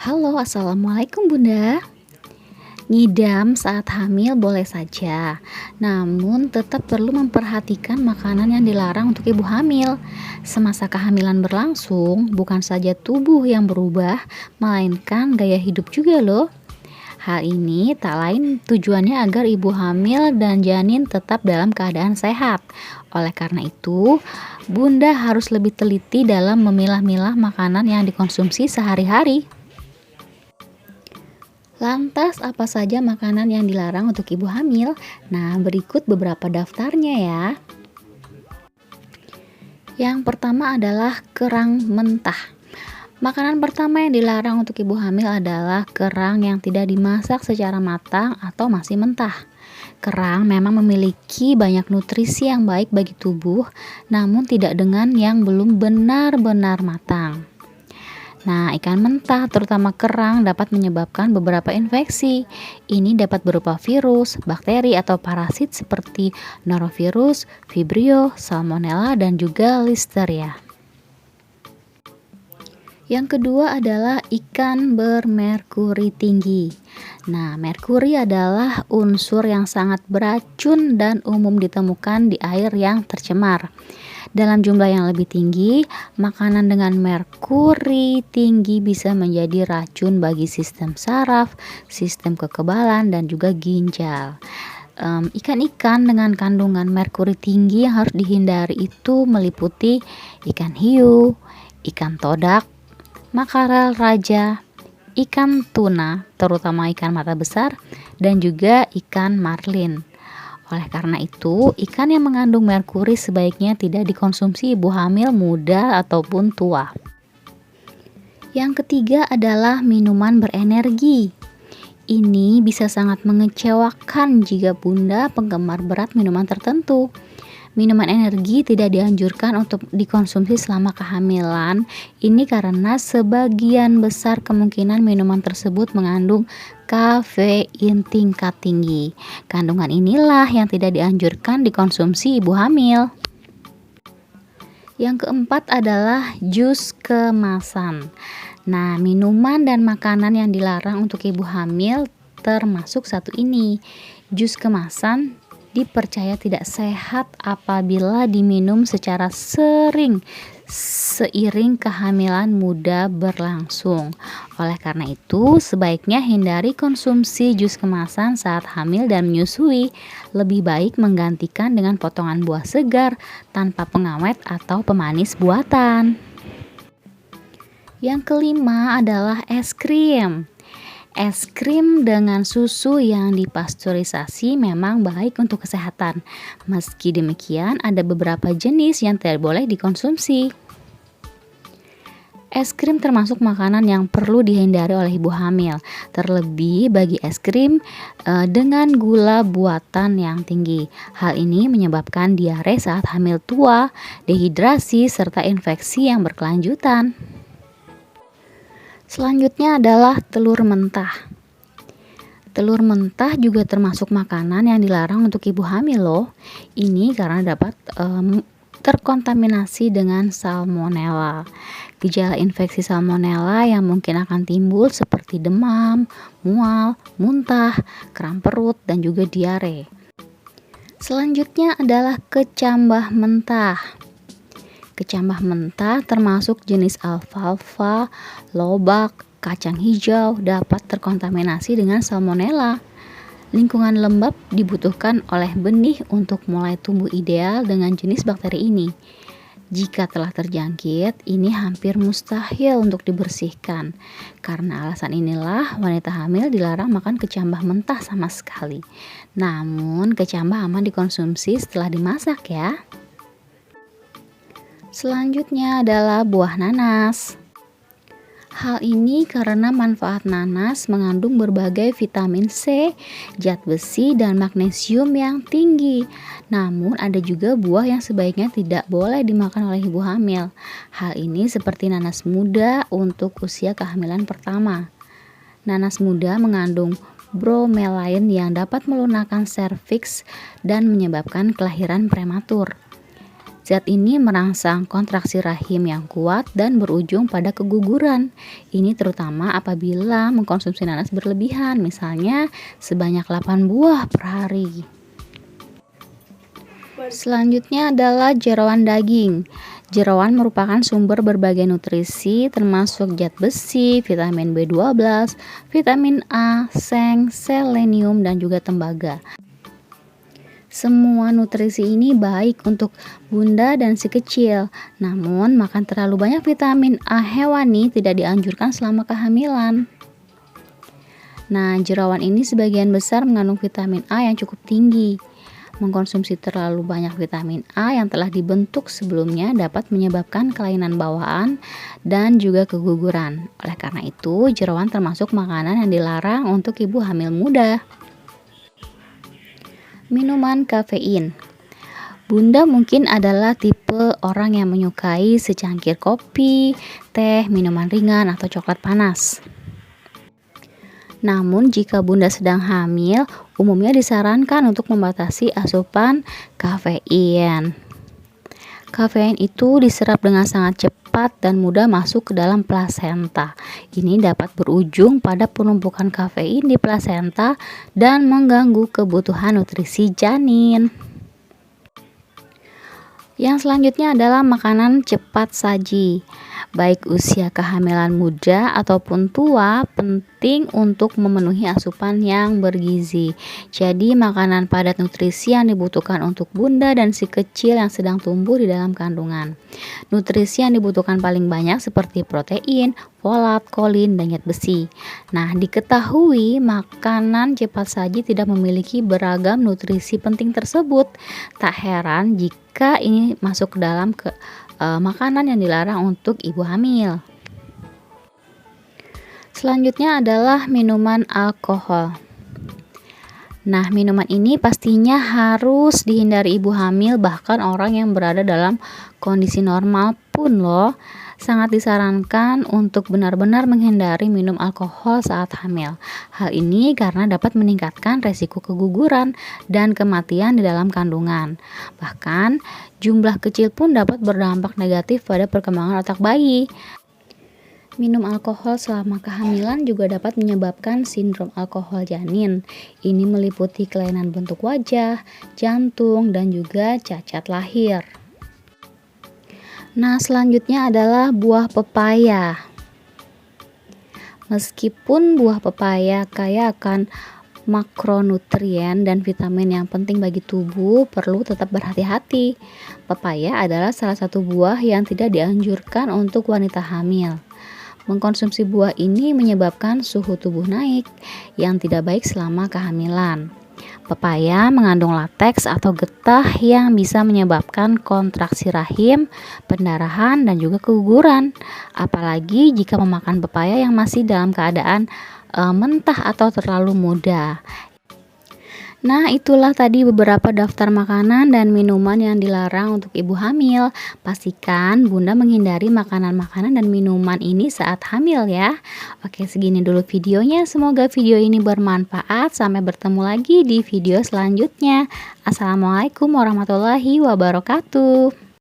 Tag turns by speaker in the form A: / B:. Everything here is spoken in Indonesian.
A: Halo, assalamualaikum Bunda. Ngidam saat hamil boleh saja, namun tetap perlu memperhatikan makanan yang dilarang untuk ibu hamil. Semasa kehamilan berlangsung, bukan saja tubuh yang berubah, melainkan gaya hidup juga loh. Hal ini tak lain tujuannya agar ibu hamil dan janin tetap dalam keadaan sehat. Oleh karena itu, Bunda harus lebih teliti dalam memilah-milah makanan yang dikonsumsi sehari-hari. Lantas, apa saja makanan yang dilarang untuk ibu hamil? Nah, berikut beberapa daftarnya ya. Yang pertama adalah kerang mentah. Makanan pertama yang dilarang untuk ibu hamil adalah kerang yang tidak dimasak secara matang atau masih mentah. Kerang memang memiliki banyak nutrisi yang baik bagi tubuh, namun tidak dengan yang belum benar-benar matang. Nah, ikan mentah, terutama kerang, dapat menyebabkan beberapa infeksi. Ini dapat berupa virus, bakteri, atau parasit seperti norovirus, vibrio, salmonella, dan juga listeria. Yang kedua adalah ikan bermerkuri tinggi. Nah, merkuri adalah unsur yang sangat beracun dan umum ditemukan di air yang tercemar. Dalam jumlah yang lebih tinggi, makanan dengan merkuri tinggi bisa menjadi racun bagi sistem saraf, sistem kekebalan, dan juga ginjal. Ikan-ikan dengan kandungan merkuri tinggi yang harus dihindari itu meliputi ikan hiu, ikan todak, makarel raja, ikan tuna, terutama ikan mata besar, dan juga ikan marlin. Oleh karena itu, ikan yang mengandung merkuri sebaiknya tidak dikonsumsi ibu hamil muda ataupun tua. Yang ketiga adalah minuman berenergi. Ini bisa sangat mengecewakan jika Bunda penggemar berat minuman tertentu. Minuman energi tidak dianjurkan untuk dikonsumsi selama kehamilan. Ini karena sebagian besar kemungkinan minuman tersebut mengandung kafein tingkat tinggi. Kandungan inilah yang tidak dianjurkan dikonsumsi ibu hamil. Yang keempat adalah jus kemasan. Nah, minuman dan makanan yang dilarang untuk ibu hamil termasuk satu ini. Jus kemasan dipercaya tidak sehat apabila diminum secara sering seiring kehamilan muda berlangsung. Oleh karena itu, sebaiknya hindari konsumsi jus kemasan saat hamil dan menyusui. Lebih baik menggantikan dengan potongan buah segar tanpa pengawet atau pemanis buatan. Yang kelima adalah es krim. Es krim dengan susu yang dipasteurisasi memang baik untuk kesehatan. Meski demikian, ada beberapa jenis yang tidak boleh dikonsumsi. Es krim termasuk makanan yang perlu dihindari oleh ibu hamil, terlebih bagi es krim dengan gula buatan yang tinggi. Hal ini menyebabkan diare saat hamil tua, dehidrasi, serta infeksi yang berkelanjutan. Selanjutnya adalah telur mentah. Telur mentah juga termasuk makanan yang dilarang untuk ibu hamil loh. Ini karena dapat terkontaminasi dengan salmonella. Gejala infeksi salmonella yang mungkin akan timbul seperti demam, mual, muntah, kram perut, dan juga diare. Selanjutnya adalah kecambah mentah. Kecambah mentah termasuk jenis alfalfa, lobak, kacang hijau dapat terkontaminasi dengan salmonella. Lingkungan lembab dibutuhkan oleh benih untuk mulai tumbuh ideal dengan jenis bakteri ini. Jika telah terjangkit, ini hampir mustahil untuk dibersihkan. Karena alasan inilah wanita hamil dilarang makan kecambah mentah sama sekali. Namun, kecambah aman dikonsumsi setelah dimasak ya. Selanjutnya adalah buah nanas. Hal ini karena manfaat nanas mengandung berbagai vitamin C, zat besi, dan magnesium yang tinggi. Namun ada juga buah yang sebaiknya tidak boleh dimakan oleh ibu hamil. Hal ini seperti nanas muda untuk usia kehamilan pertama. Nanas muda mengandung bromelain yang dapat melunakkan serviks dan menyebabkan kelahiran prematur. Zat ini merangsang kontraksi rahim yang kuat dan berujung pada keguguran. Ini terutama apabila mengkonsumsi nanas berlebihan, misalnya sebanyak 8 buah per hari. Selanjutnya adalah jeroan daging. Jeroan merupakan sumber berbagai nutrisi termasuk zat besi, vitamin B12, vitamin A, seng, selenium, dan juga tembaga. Semua nutrisi ini baik untuk bunda dan si kecil. Namun, makan terlalu banyak vitamin A hewani tidak dianjurkan selama kehamilan. Nah, jeroan ini sebagian besar mengandung vitamin A yang cukup tinggi. Mengkonsumsi terlalu banyak vitamin A yang telah dibentuk sebelumnya dapat menyebabkan kelainan bawaan dan juga keguguran. Oleh karena itu, jeroan termasuk makanan yang dilarang untuk ibu hamil muda. Minuman kafein. Bunda mungkin adalah tipe orang yang menyukai secangkir kopi, teh, minuman ringan, atau coklat panas. Namun jika bunda sedang hamil, umumnya disarankan untuk membatasi asupan kafein. Kafein itu diserap dengan sangat cepat dan mudah masuk ke dalam plasenta. Ini dapat berujung pada penumpukan kafein di plasenta dan mengganggu kebutuhan nutrisi janin. Yang selanjutnya adalah makanan cepat saji. Baik usia kehamilan muda ataupun tua, penting untuk memenuhi asupan yang bergizi. Jadi makanan padat nutrisi yang dibutuhkan untuk bunda dan si kecil yang sedang tumbuh di dalam kandungan. Nutrisi yang dibutuhkan paling banyak seperti protein, folat, kolin, dan zat besi. Nah, diketahui makanan cepat saji tidak memiliki beragam nutrisi penting tersebut. Tak heran jika ini masuk ke dalam makanan yang dilarang untuk ibu hamil. Selanjutnya adalah minuman alkohol. Nah, minuman ini pastinya harus dihindari ibu hamil, bahkan orang yang berada dalam kondisi normal pun loh. Sangat disarankan untuk benar-benar menghindari minum alkohol saat hamil. Hal ini karena dapat meningkatkan resiko keguguran dan kematian di dalam kandungan. Bahkan, jumlah kecil pun dapat berdampak negatif pada perkembangan otak bayi. Minum alkohol selama kehamilan juga dapat menyebabkan sindrom alkohol janin. Ini meliputi kelainan bentuk wajah, jantung, dan juga cacat lahir. Nah, selanjutnya adalah buah pepaya. Meskipun buah pepaya kaya akan makronutrien dan vitamin yang penting bagi tubuh, perlu tetap berhati-hati. Pepaya adalah salah satu buah yang tidak dianjurkan untuk wanita hamil. Mengkonsumsi buah ini menyebabkan suhu tubuh naik yang tidak baik selama kehamilan. Pepaya mengandung lateks atau getah yang bisa menyebabkan kontraksi rahim, pendarahan, dan juga keguguran. Apalagi jika memakan pepaya yang masih dalam keadaan mentah atau terlalu muda. Nah, itulah tadi beberapa daftar makanan dan minuman yang dilarang untuk ibu hamil. Pastikan bunda menghindari makanan-makanan dan minuman ini saat hamil ya. Oke, segini dulu videonya. Semoga video ini bermanfaat. Sampai bertemu lagi di video selanjutnya. Assalamualaikum warahmatullahi wabarakatuh.